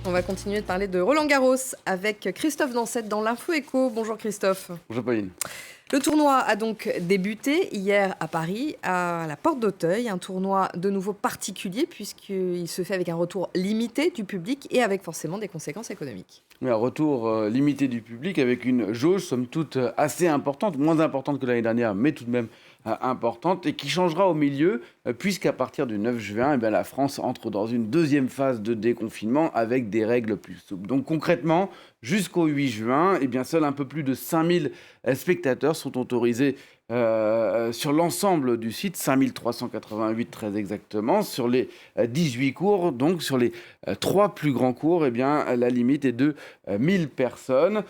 On va continuer de parler de Roland-Garros avec Christophe Dansette dans l'Info Écho. Bonjour Christophe. Bonjour Pauline. Le tournoi a donc débuté hier à Paris, à la Porte d'Auteuil. Un tournoi de nouveau particulier puisqu'il se fait avec un retour limité du public et avec forcément des conséquences économiques. Oui, un retour limité du public avec une jauge somme toute assez importante, moins importante que l'année dernière, mais tout de même importante, et qui changera au milieu, puisqu'à partir du 9 juin, eh bien, la France entre dans une deuxième phase de déconfinement avec des règles plus souples. Donc concrètement, jusqu'au 8 juin, eh bien, seuls un peu plus de 5000 spectateurs sont autorisés sur l'ensemble du site, 5388 très exactement, sur les 18 cours, donc sur les 3 plus grands cours, eh bien, la limite est de 1000 personnes.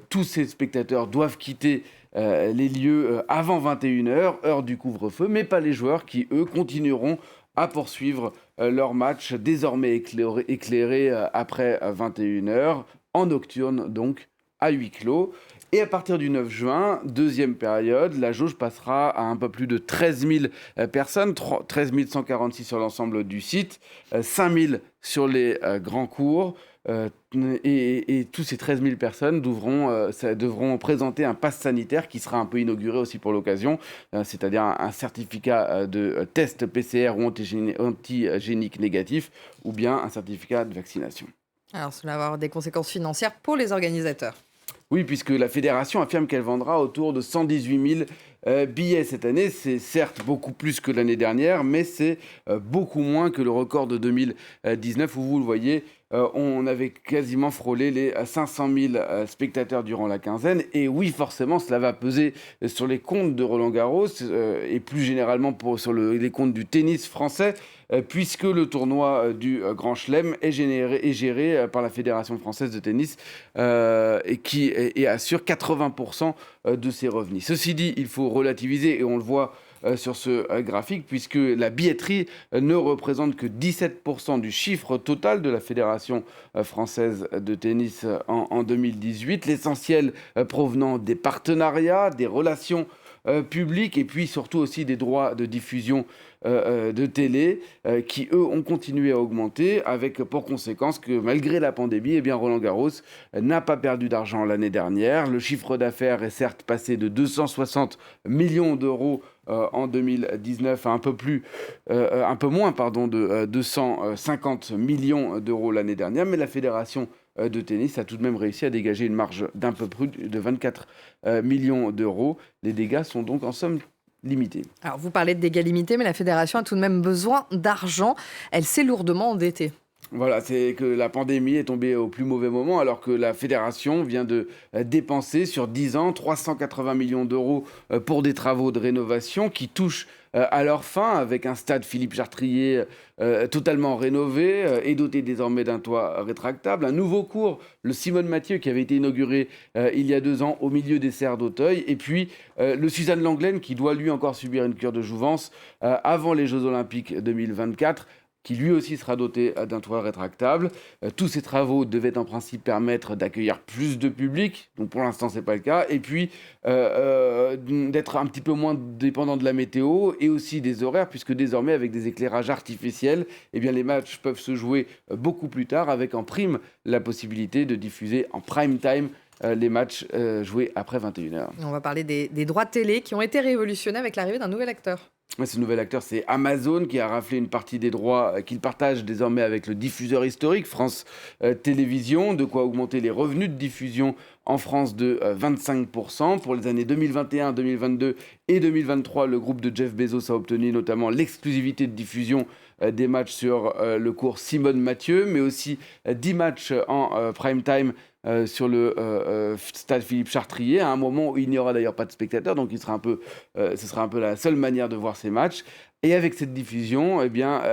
Tous ces spectateurs doivent quitter les lieux avant 21h, heure du couvre-feu, mais pas les joueurs qui, eux, continueront à poursuivre leur match désormais éclairé après 21h, en nocturne donc, à huis clos. Et à partir du 9 juin, deuxième période, la jauge passera à un peu plus de 13 000 personnes, 13 146 sur l'ensemble du site, 5 000 sur les grands cours. Et tous ces 13 000 personnes devront présenter un pass sanitaire qui sera un peu inauguré aussi pour l'occasion, c'est-à-dire un certificat de test PCR ou antigénique négatif, ou bien un certificat de vaccination. Alors cela va avoir des conséquences financières pour les organisateurs. Oui, puisque la fédération affirme qu'elle vendra autour de 118 000 billets cette année. C'est certes beaucoup plus que l'année dernière, mais c'est beaucoup moins que le record de 2019 où, vous le voyez, on avait quasiment frôlé les 500 000 spectateurs durant la quinzaine. Et oui, forcément, cela va peser sur les comptes de Roland-Garros et plus généralement sur les comptes du tennis français, puisque le tournoi du Grand Chelem est géré par la Fédération française de tennis et assure 80% de ses revenus. Ceci dit, il faut relativiser, et on le voit sur ce graphique, puisque la billetterie ne représente que 17% du chiffre total de la Fédération française de tennis en 2018. L'essentiel provenant des partenariats, des relations publiques et puis surtout aussi des droits de diffusion de télé qui, eux, ont continué à augmenter avec pour conséquence que malgré la pandémie, eh bien, Roland-Garros n'a pas perdu d'argent l'année dernière. Le chiffre d'affaires est certes passé de 260 millions d'euros en 2019 à un peu moins de 250 millions d'euros l'année dernière, mais la fédération de tennis a tout de même réussi à dégager une marge d'un peu plus de 24 millions d'euros. Les dégâts sont donc en somme limités. Alors vous parlez de dégâts limités, mais la fédération a tout de même besoin d'argent. Elle s'est lourdement endettée. Voilà, c'est que la pandémie est tombée au plus mauvais moment alors que la fédération vient de dépenser sur 10 ans 380 millions d'euros pour des travaux de rénovation qui touchent à leur fin avec un stade Philippe Chartrier totalement rénové et doté désormais d'un toit rétractable. Un nouveau cours, le Simone Mathieu, qui avait été inauguré il y a 2 ans au milieu des serres d'Auteuil. Et puis le Suzanne Lenglen qui doit lui encore subir une cure de jouvence avant les Jeux Olympiques 2024, qui lui aussi sera doté d'un toit rétractable. Tous ces travaux devaient en principe permettre d'accueillir plus de public, donc pour l'instant c'est pas le cas, et puis d'être un petit peu moins dépendant de la météo et aussi des horaires, puisque désormais avec des éclairages artificiels, eh bien, les matchs peuvent se jouer beaucoup plus tard, avec en prime la possibilité de diffuser en prime time les matchs joués après 21h. On va parler des droits télé qui ont été révolutionnés avec l'arrivée d'un nouvel acteur. Ce nouvel acteur, c'est Amazon qui a raflé une partie des droits qu'il partage désormais avec le diffuseur historique France Télévisions, de quoi augmenter les revenus de diffusion en France de 25%. Pour les années 2021, 2022 et 2023, le groupe de Jeff Bezos a obtenu notamment l'exclusivité de diffusion des matchs sur le cours Simone Mathieu, mais aussi 10 matchs en prime time sur le stade Philippe Chartrier, à un moment où il n'y aura d'ailleurs pas de spectateurs, donc ce sera un peu la seule manière de voir ces matchs. Et avec cette diffusion, eh bien,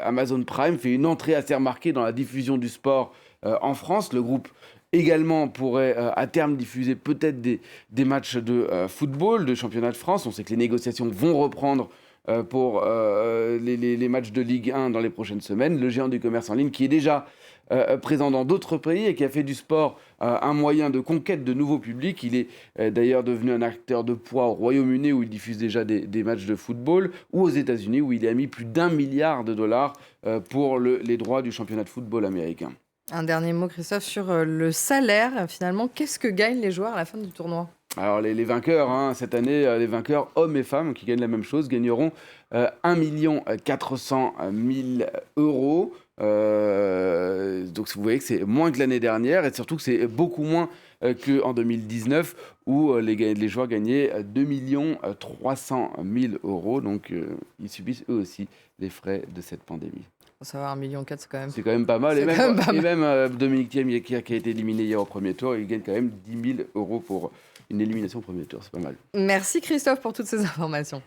Amazon Prime fait une entrée assez remarquée dans la diffusion du sport en France. Le groupe également pourrait à terme diffuser peut-être des matchs de football, de championnat de France. On sait que les négociations vont reprendre pour les matchs de Ligue 1 dans les prochaines semaines. Le géant du commerce en ligne qui est déjà présent dans d'autres pays et qui a fait du sport un moyen de conquête de nouveaux publics. Il est d'ailleurs devenu un acteur de poids au Royaume-Uni où il diffuse déjà des matchs de football, ou aux États-Unis où il a mis plus d'1 milliard de dollars pour les droits du championnat de football américain. Un dernier mot, Christophe, sur le salaire. Finalement, qu'est-ce que gagnent les joueurs à la fin du tournoi? Alors les vainqueurs, hein, cette année, les vainqueurs, hommes et femmes, qui gagnent la même chose, gagneront 1 400 000 euros. Donc vous voyez que c'est moins que l'année dernière, et surtout que c'est beaucoup moins qu'en 2019, où les joueurs gagnaient 2 300 000 euros. Donc ils subissent eux aussi les frais de cette pandémie. Faut savoir, 1,4 million, c'est quand même. C'est quand même pas mal. C'est quand même pas mal. Dominique Thiem, qui a été éliminé hier au premier tour, il gagne quand même 10 000 euros pour une élimination au premier tour. C'est pas mal. Merci Christophe pour toutes ces informations.